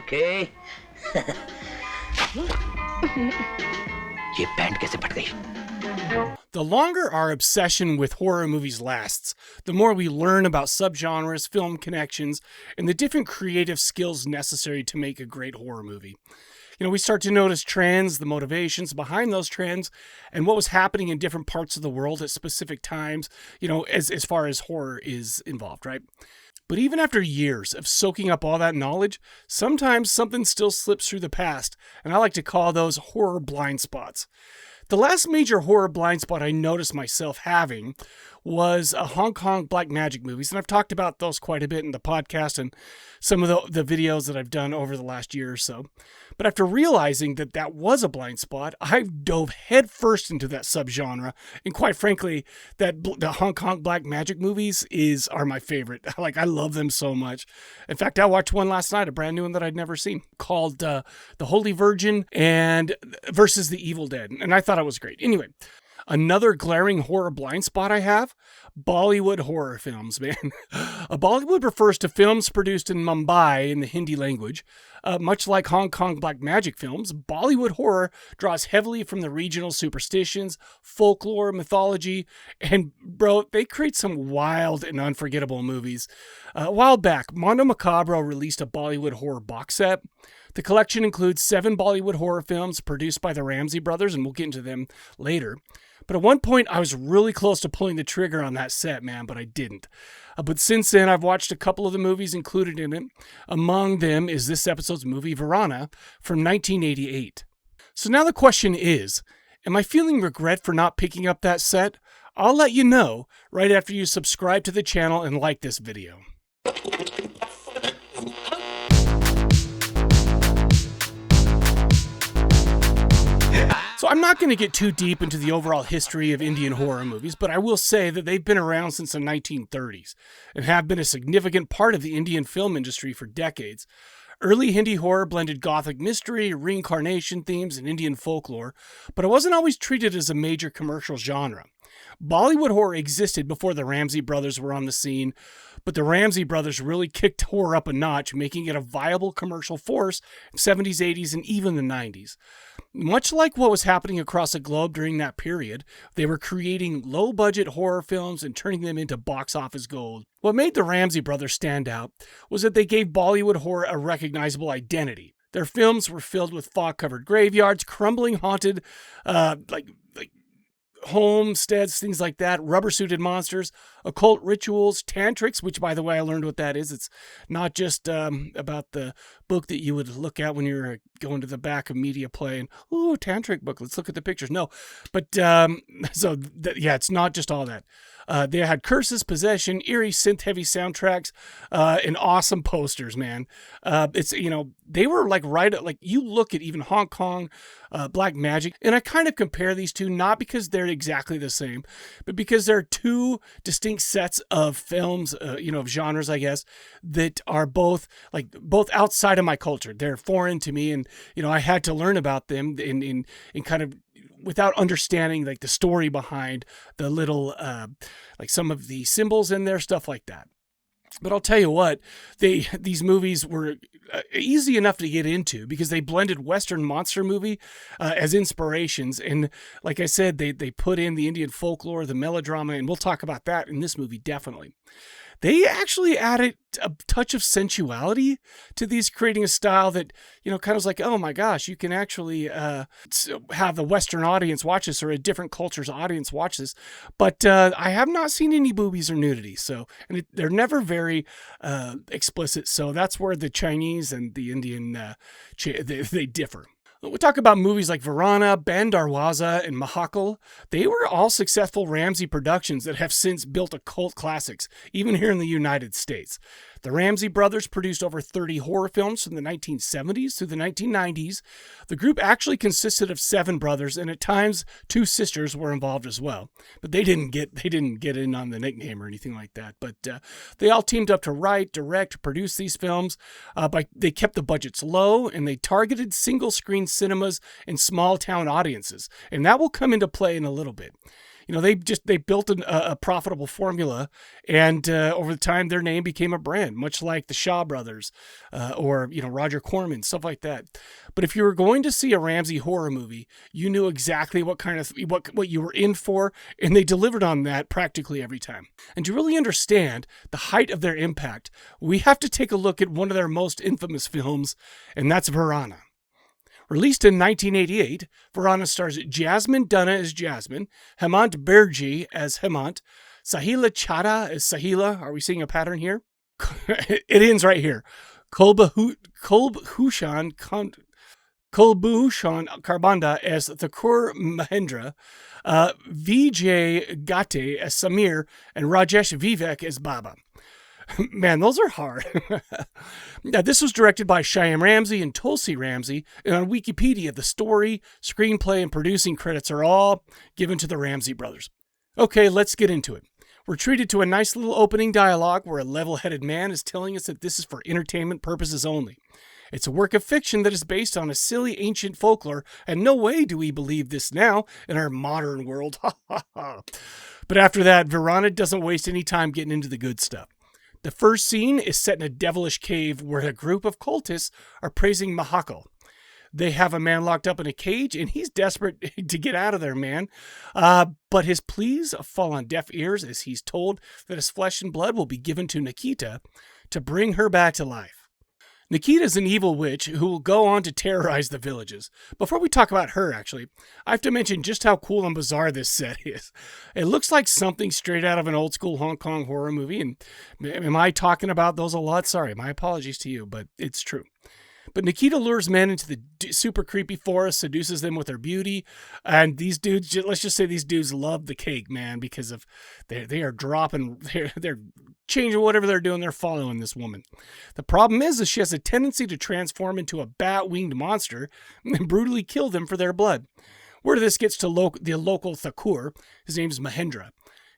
Okay ये band कैसे फट गई? The longer our obsession with horror movies lasts, the more we learn about subgenres, film connections, and the different creative skills necessary to make a great horror movie. We start to notice trends, the motivations behind those trends, and what was happening in different parts of the world at specific times, as far as horror is involved, right? But even after years of soaking up all that knowledge, sometimes something still slips through the past, and I like to call those horror blind spots. The last major horror blind spot I noticed myself having was Hong Kong black magic movies, and I've talked about those quite a bit in the podcast and some of the videos that I've done over the last year or so. But after realizing that that was a blind spot, I dove headfirst into that subgenre, and quite frankly, the Hong Kong black magic movies are my favorite. I love them so much. In fact, I watched one last night, a brand new one that I'd never seen, called The Holy Virgin and versus the Evil Dead, and I thought it was great. Anyway, another glaring horror blind spot I have, Bollywood horror films, man. Bollywood refers to films produced in Mumbai in the Hindi language. Much like Hong Kong black magic films, Bollywood horror draws heavily from the regional superstitions, folklore, mythology, and bro, they create some wild and unforgettable movies. A while back, Mondo Macabro released a Bollywood horror box set. The collection includes 7 Bollywood horror films produced by the Ramsay Brothers, and we'll get into them later. But at one point, I was really close to pulling the trigger on that set, man, but I didn't. But since then, I've watched a couple of the movies included in it. Among them is this episode's movie, Veerana, from 1988. So now the question is, am I feeling regret for not picking up that set? I'll let you know right after you subscribe to the channel and like this video. So I'm not going to get too deep into the overall history of Indian horror movies, but I will say that they've been around since the 1930s and have been a significant part of the Indian film industry for decades. Early Hindi horror blended gothic mystery, reincarnation themes, and Indian folklore, but it wasn't always treated as a major commercial genre. Bollywood horror existed before the Ramsay Brothers were on the scene, but the Ramsay Brothers really kicked horror up a notch, making it a viable commercial force in the 70s, 80s, and even the 90s. Much like what was happening across the globe during that period, they were creating low-budget horror films and turning them into box office gold. What made the Ramsay Brothers stand out was that they gave Bollywood horror a recognizable identity. Their films were filled with fog-covered graveyards, crumbling haunted, homesteads, things like that, rubber-suited monsters, occult rituals, tantrics, which, by the way, I learned what that is. It's not just about the book that you would look at when you're going to the back of media play and, ooh, tantric book, let's look at the pictures. No, but it's not just all that. They had curses, possession, eerie synth-heavy soundtracks, and awesome posters, man. They were you look at even Hong Kong black magic, and I kind of compare these two, not because they're exactly the same, but because they're two distinct sets of films, of genres, I guess, that are both outside of my culture. They're foreign to me, and, I had to learn about them in kind of without understanding the story behind the little some of the symbols in there, stuff like that. But I'll tell you what, these movies were easy enough to get into because they blended Western monster movie as inspirations. And like I said, they put in the Indian folklore, the melodrama, and we'll talk about that in this movie, definitely. They actually added a touch of sensuality to these, creating a style that, kind of was like, oh my gosh, you can actually have the Western audience watch this or a different culture's audience watch this. But I have not seen any boobies or nudity, they're never very explicit. So that's where the Chinese and the Indian, they differ. We talk about movies like Veerana, Bandarwaza, and Mahakal. They were all successful Ramsay productions that have since built a cult classics, even here in the United States. The Ramsay Brothers produced over 30 horror films from the 1970s through the 1990s. The group actually consisted of 7 brothers, and at times 2 sisters were involved as well. But they didn't get in on the nickname or anything like that. But they all teamed up to write, direct, produce these films. They kept the budgets low, and they targeted single-screen cinemas and small-town audiences. And that will come into play in a little bit. They built a profitable formula, and over the time their name became a brand, much like the Shaw Brothers, or Roger Corman, stuff like that. But if you were going to see a Ramsay horror movie, you knew exactly what you were in for, and they delivered on that practically every time. And to really understand the height of their impact, we have to take a look at one of their most infamous films, and that's Veerana. Released in 1988, Veerana stars Jasmine Dunna as Jasmine, Hemant Berji as Hemant, Sahila Chadha as Sahila. Are we seeing a pattern here? It ends right here. Kulbhushan Karbanda as Thakur Mahendra, Vijay Gate as Samir, and Rajesh Vivek as Baba. Man, those are hard. Now, this was directed by Shyam Ramsay and Tulsi Ramsay, and on Wikipedia, the story, screenplay, and producing credits are all given to the Ramsay brothers. Okay, let's get into it. We're treated to a nice little opening dialogue where a level-headed man is telling us that this is for entertainment purposes only. It's a work of fiction that is based on a silly ancient folklore, and no way do we believe this now in our modern world. But after that, Veerana doesn't waste any time getting into the good stuff. The first scene is set in a devilish cave where a group of cultists are praising Mahakal. They have a man locked up in a cage, and he's desperate to get out of there, man. But his pleas fall on deaf ears as he's told that his flesh and blood will be given to Nikita to bring her back to life. Nikita is an evil witch who will go on to terrorize the villages. Before we talk about her, actually, I have to mention just how cool and bizarre this set is. It looks like something straight out of an old school Hong Kong horror movie, and am I talking about those a lot? Sorry, my apologies to you, but it's true. But Nikita lures men into the super creepy forest, seduces them with her beauty, and these dudes, let's just say these dudes love the cake, man, because of they are dropping, they're changing whatever they're doing, they're following this woman. The problem is she has a tendency to transform into a bat-winged monster and brutally kill them for their blood. Word of this gets to the local Thakur. His name's Mahendra.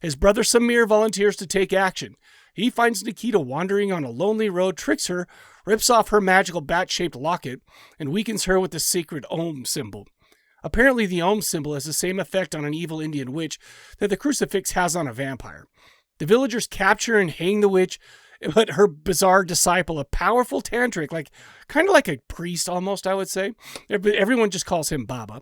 His brother Samir volunteers to take action. He finds Nikita wandering on a lonely road, tricks her, rips off her magical bat-shaped locket, and weakens her with the sacred Om symbol. Apparently, the Om symbol has the same effect on an evil Indian witch that the crucifix has on a vampire. The villagers capture and hang the witch, but her bizarre disciple, a powerful tantric, kind of like a priest almost, I would say. Everyone just calls him Baba.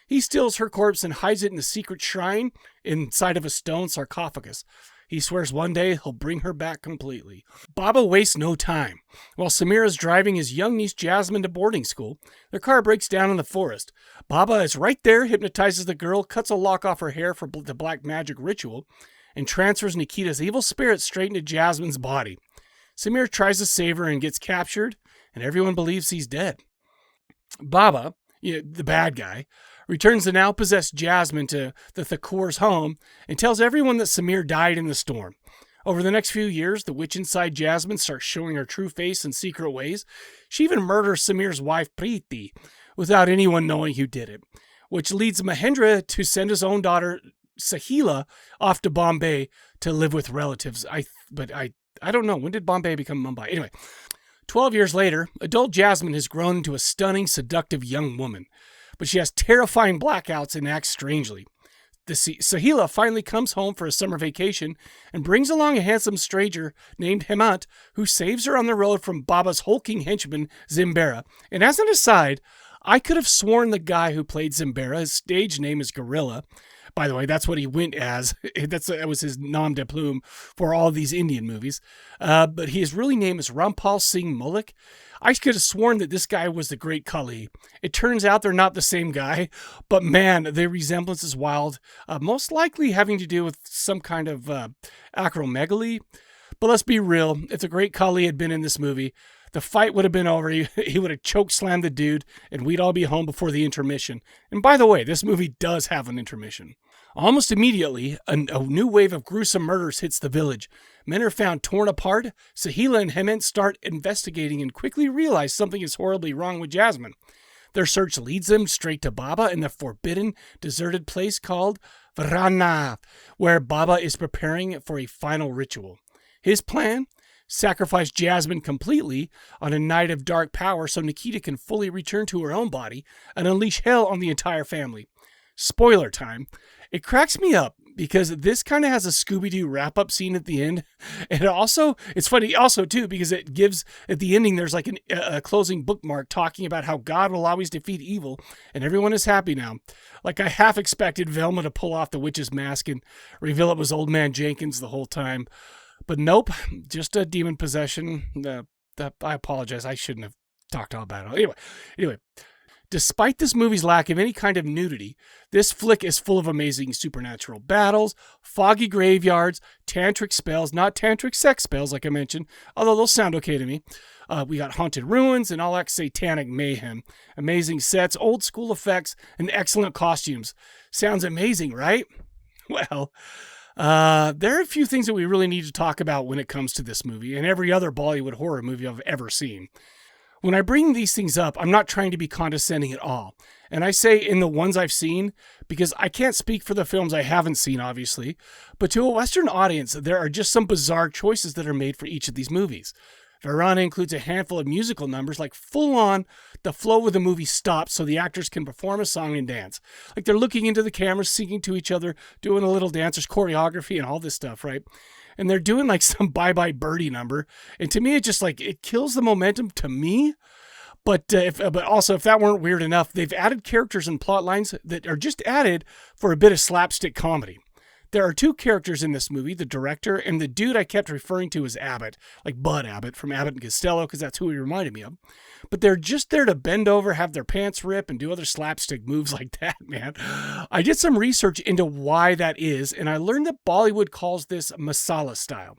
He steals her corpse and hides it in a secret shrine inside of a stone sarcophagus. He swears one day he'll bring her back completely. Baba wastes no time. While Samir is driving his young niece Jasmine to boarding school, their car breaks down in the forest. Baba is right there, hypnotizes the girl, cuts a lock off her hair for the black magic ritual, and transfers Nikita's evil spirit straight into Jasmine's body. Samir tries to save her and gets captured, and everyone believes he's dead. Baba, the bad guy, returns the now possessed Jasmine to the Thakur's home and tells everyone that Samir died in the storm. Over the next few years, the witch inside Jasmine starts showing her true face in secret ways. She even murders Samir's wife Preeti without anyone knowing who did it, which leads Mahendra to send his own daughter Sahila off to Bombay to live with relatives. I don't know. When did Bombay become Mumbai? Anyway, 12 years later, adult Jasmine has grown into a stunning, seductive young woman, but she has terrifying blackouts and acts strangely. Sahila finally comes home for a summer vacation and brings along a handsome stranger named Hemant, who saves her on the road from Baba's hulking henchman, Zimbera. And as an aside, I could have sworn the guy who played Zimbera, his stage name is Gorilla. By the way, that's what he went as. That was his nom de plume for all these Indian movies. But his really name is Rampal Singh Mullik. I could have sworn that this guy was the great Kali. It turns out they're not the same guy, but man, the resemblance is wild. Most likely having to do with some kind of acromegaly. But let's be real, if the great Kali had been in this movie, the fight would have been over. He would have choke-slammed the dude, and we'd all be home before the intermission. And by the way, this movie does have an intermission. Almost immediately, a new wave of gruesome murders hits the village. Men are found torn apart. Sahila and Hemant start investigating and quickly realize something is horribly wrong with Jasmine. Their search leads them straight to Baba in the forbidden, deserted place called Veerana, where Baba is preparing for a final ritual. His plan? Sacrifice Jasmine completely on a night of dark power so Nikita can fully return to her own body and unleash hell on the entire family. Spoiler time. It cracks me up because this kind of has a Scooby-Doo wrap-up scene at the end. And it's funny also too, because it gives, at the ending, there's like a closing bookmark talking about how God will always defeat evil and everyone is happy now. Like I half expected Velma to pull off the witch's mask and reveal it was Old Man Jenkins the whole time. But nope, just a demon possession. I apologize. I shouldn't have talked all about it. Anyway. Despite this movie's lack of any kind of nudity, this flick is full of amazing supernatural battles, foggy graveyards, tantric spells, not tantric sex spells like I mentioned, although those sound okay to me. We got haunted ruins and all that satanic mayhem, amazing sets, old school effects, and excellent costumes. Sounds amazing, right? Well, there are a few things that we really need to talk about when it comes to this movie and every other Bollywood horror movie I've ever seen. When I bring these things up, I'm not trying to be condescending at all. And I say in the ones I've seen, because I can't speak for the films I haven't seen, obviously. But to a Western audience, there are just some bizarre choices that are made for each of these movies. Veerana includes a handful of musical numbers, like full on, the flow of the movie stops so the actors can perform a song and dance. Like they're looking into the camera, singing to each other, doing a little dancers choreography and all this stuff, right? And they're doing like some Bye Bye Birdie number. And to me, it just like, it kills the momentum to me. But also, if that weren't weird enough, they've added characters and plot lines that are just added for a bit of slapstick comedy. There are two characters in this movie, the director and the dude I kept referring to as Abbott, like Bud Abbott from Abbott and Costello, because that's who he reminded me of. But they're just there to bend over, have their pants rip, and do other slapstick moves like that, man. I did some research into why that is, and I learned that Bollywood calls this Masala style.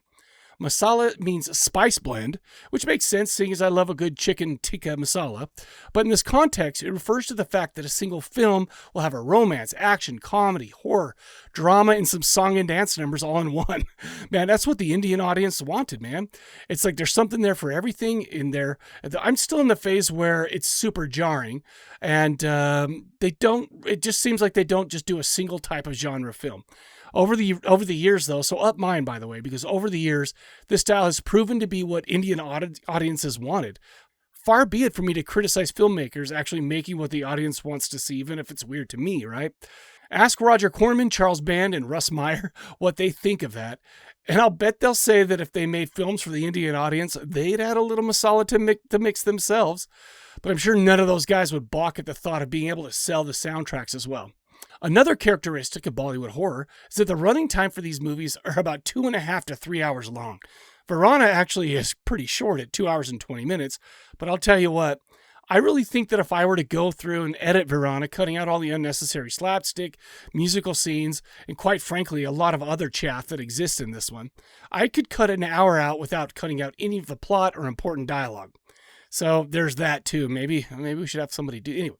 Masala means spice blend, which makes sense seeing as I love a good chicken tikka masala. But in this context, it refers to the fact that a single film will have a romance, action, comedy, horror, drama, and some song and dance numbers all in one. Man, that's what the Indian audience wanted, man. It's like there's something there for everything in there. I'm still in the phase where it's super jarring, and it just seems like they don't just do a single type of genre film. Over the years, though, so up mine, by the way, because over the years, this style has proven to be what Indian audiences wanted. Far be it for me to criticize filmmakers actually making what the audience wants to see, even if it's weird to me, right? Ask Roger Corman, Charles Band, and Russ Meyer what they think of that, and I'll bet they'll say that if they made films for the Indian audience, they'd add a little masala to mix themselves. But I'm sure none of those guys would balk at the thought of being able to sell the soundtracks as well. Another characteristic of Bollywood horror is that the running time for these movies are about 2.5 to 3 hours long. Veerana actually is pretty short at 2 hours and 20 minutes, but I'll tell you what, I really think that if I were to go through and edit Veerana, cutting out all the unnecessary slapstick, musical scenes, and quite frankly, a lot of other chaff that exists in this one, I could cut an hour out without cutting out any of the plot or important dialogue. So there's that too. Maybe we should have somebody do anyway.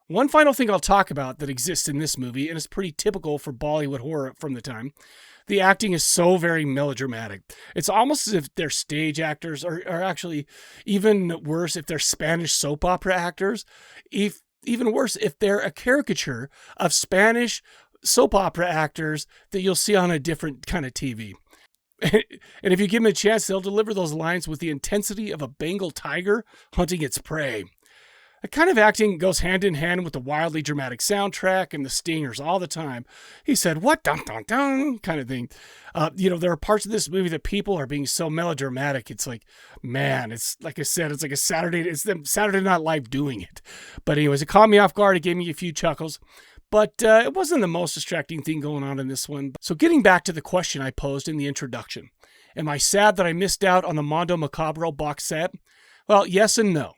One final thing I'll talk about that exists in this movie, and is pretty typical for Bollywood horror from the time. The acting is so very melodramatic. It's almost as if they're stage actors, or actually even worse, if they're Spanish soap opera actors. Even worse, if they're a caricature of Spanish soap opera actors that you'll see on a different kind of TV. And if you give them a chance, they'll deliver those lines with the intensity of a Bengal tiger hunting its prey. That kind of acting goes hand in hand with the wildly dramatic soundtrack and the stingers all the time. He said, what, dun, dun, dun, kind of thing. There are parts of this movie that people are being so melodramatic. It's like, man, it's like I said, it's like it's them Saturday Night Live doing it. But anyways, it caught me off guard. It gave me a few chuckles. But it wasn't the most distracting thing going on in this one. So getting back to the question I posed in the introduction, am I sad that I missed out on the Mondo Macabro box set? Well, yes and no.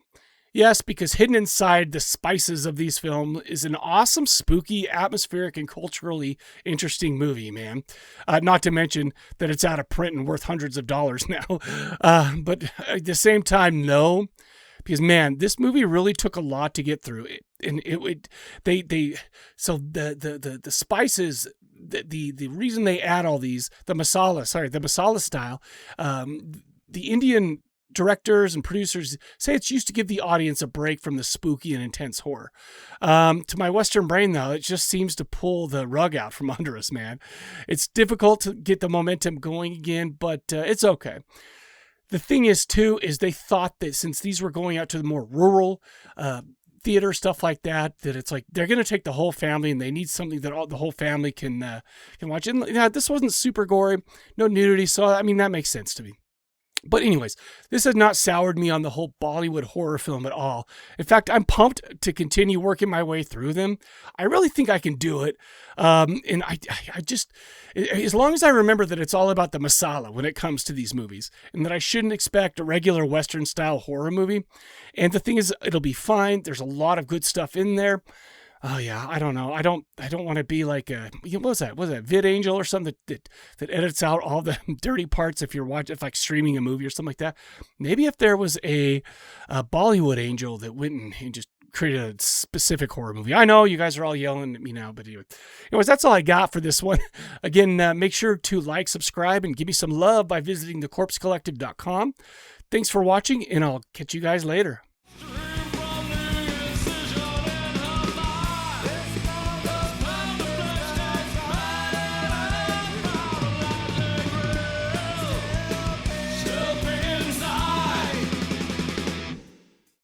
Yes, because hidden inside the spices of these films is an awesome, spooky, atmospheric, and culturally interesting movie, man. Not to mention that it's out of print and worth hundreds of dollars now. But at the same time, no. Because, man, this movie really took a lot to get through. The spices, the reason they add all these, the masala style, the Indian directors and producers say it's used to give the audience a break from the spooky and intense horror. To my Western brain, though, it just seems to pull the rug out from under us, man. It's difficult to get the momentum going again, but it's okay. The thing is, too, is they thought that since these were going out to the more rural, theater, stuff like that, that it's like they're going to take the whole family and they need something that the whole family can watch. And yeah, this wasn't super gory, no nudity, so I mean that makes sense to me. But anyways, this has not soured me on the whole Bollywood horror film at all. In fact, I'm pumped to continue working my way through them. I really think I can do it. And I just, as long as I remember that it's all about the masala when it comes to these movies, and that I shouldn't expect a regular Western style horror movie. And the thing is, it'll be fine. There's a lot of good stuff in there. Oh yeah, I don't know. I don't want to be like what was that? Was that VidAngel or something that edits out all the dirty parts if you're watching, if like streaming a movie or something like that. Maybe if there was a Bollywood angel that went and just created a specific horror movie. I know you guys are all yelling at me now, but anyways, that's all I got for this one. Again, make sure to like, subscribe, and give me some love by visiting thecorpsecollective.com. Thanks for watching, and I'll catch you guys later.